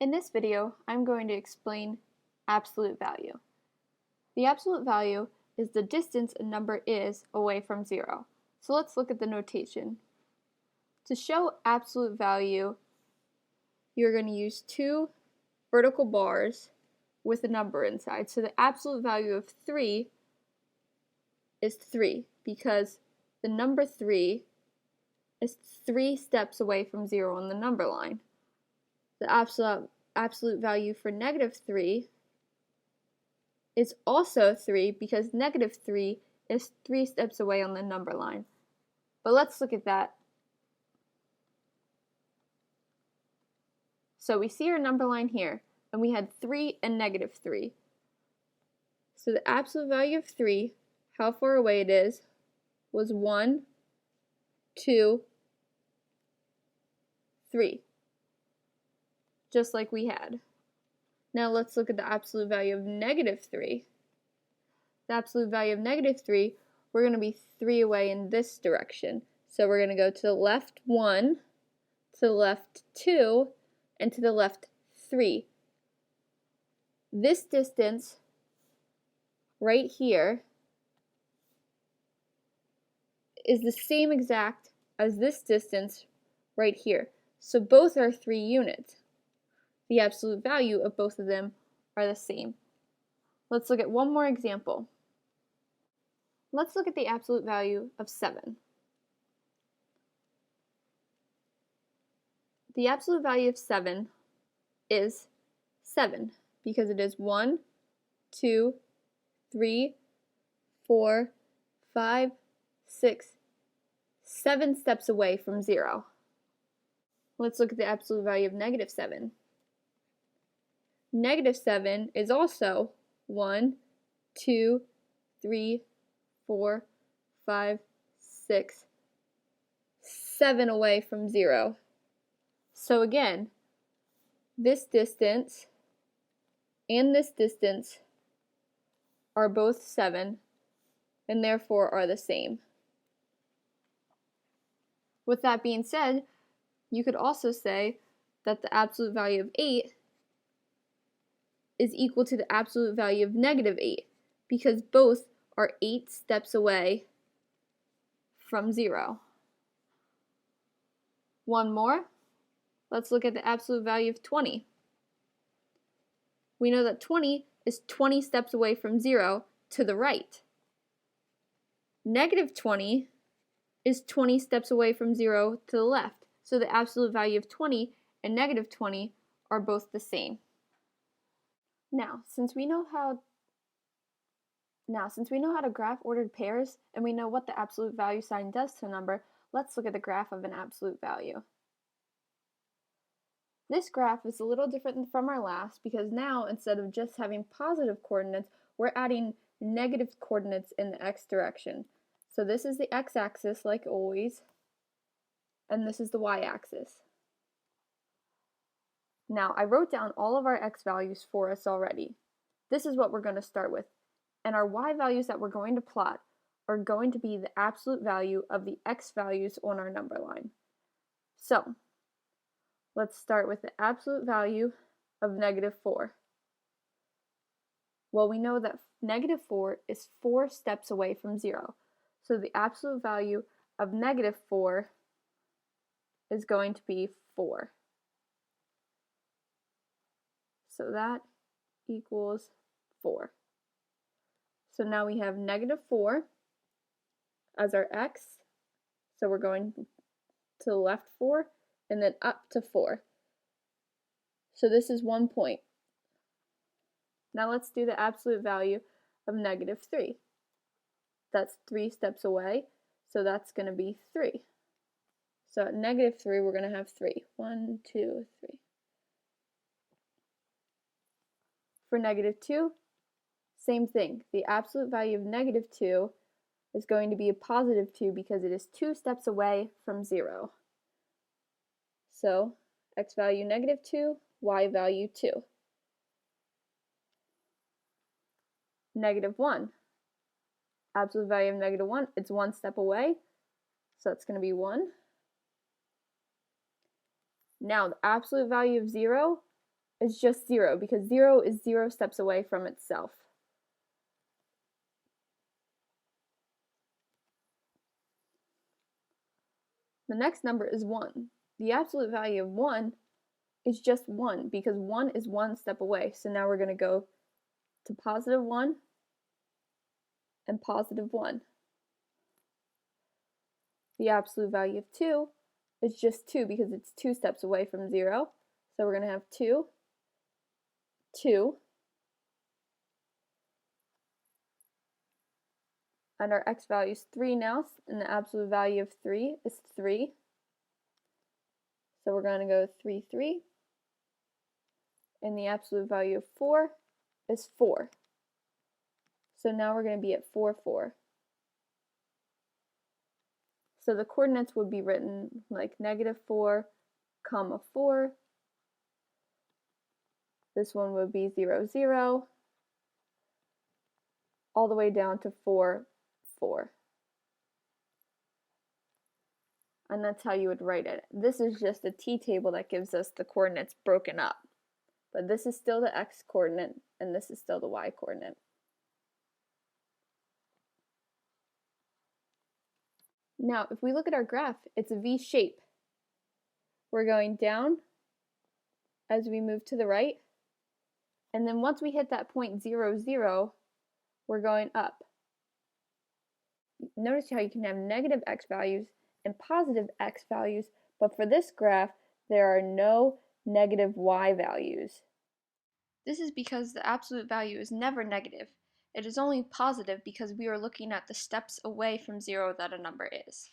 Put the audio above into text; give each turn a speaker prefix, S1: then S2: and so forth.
S1: In this video, I'm going to explain absolute value. The absolute value is the distance a number is away from zero. So let's look at the notation. To show absolute value, you're going to use two vertical bars with a number inside. So the absolute value of 3 is 3 because the number 3 is 3 steps away from 0 on the number line. The absolute value for -3 is also 3 because -3 is 3 steps away on the number line. But let's look at that. So we see our number line here, and we had 3 and -3. So the absolute value of 3, how far away it is, was 1, 2, 3. Just like we had. Now let's look at the absolute value of -3. The absolute value of -3, we're going to be 3 away in this direction. So we're going to go to the left 1, to the left 2, and to the left 3. This distance right here is the same exact as this distance right here. So both are 3 units. The absolute value of both of them are the same. Let's look at one more example. Let's look at the absolute value of 7. The absolute value of 7 is 7 because it is 1, 2, 3, 4, 5, 6, 7 steps away from 0. Let's look at the absolute value of -7. -7 is also 1, 2, 3, 4, 5, 6, 7 away from 0. So again, this distance and this distance are both 7 and therefore are the same. With that being said, you could also say that the absolute value of 8 is equal to the absolute value of -8 because both are 8 steps away from 0. One more. Let's look at the absolute value of 20. We know that 20 is 20 steps away from 0 to the right. -20 is 20 steps away from 0 to the left. So the absolute value of 20 and -20 are both the same. Now, since we know how to graph ordered pairs and we know what the absolute value sign does to a number, let's look at the graph of an absolute value. This graph is a little different from our last because now, instead of just having positive coordinates, we're adding negative coordinates in the x direction. So this is the x-axis like always, and this is the y-axis. Now, I wrote down all of our x values for us already. This is what we're going to start with. And our y values that we're going to plot are going to be the absolute value of the x values on our number line. So, let's start with the absolute value of -4. Well, we know that -4 is 4 steps away from 0. So the absolute value of -4 is going to be 4. So that equals 4. So now we have -4 as our x. So we're going to the left 4 and then up to 4. So this is 1 point. Now let's do the absolute value of -3. That's 3 steps away, so that's going to be 3. So at -3, we're going to have 3. 1, 2, 3. For -2, same thing. The absolute value of -2 is going to be a +2 because it is 2 steps away from 0. So x value -2, y value 2. -1. Absolute value of -1, it's 1 step away, so it's going to be 1. Now the absolute value of 0, is just 0 because 0 is 0 steps away from itself. The next number is 1. The absolute value of 1 is just 1 because 1 is 1 step away. So now we're going to go to positive 1 and positive 1. The absolute value of 2 is just 2 because it's 2 steps away from 0. So we're going to have 2, 2, and our x value is 3 now, and the absolute value of 3 is 3. So we're going to go 3, 3, and the absolute value of 4 is 4. So now we're going to be at 4, 4. So the coordinates would be written like -4, 4. This one would be 0, 0, all the way down to 4, 4. And that's how you would write it. This is just a t-table that gives us the coordinates broken up. But this is still the x coordinate, and this is still the y coordinate. Now, if we look at our graph, it's a V shape. We're going down as we move to the right, and then once we hit that point 0, 0, we're going up. Notice how you can have negative x values and positive x values, but for this graph, there are no negative y values. This is because the absolute value is never negative. It is only positive because we are looking at the steps away from 0 that a number is.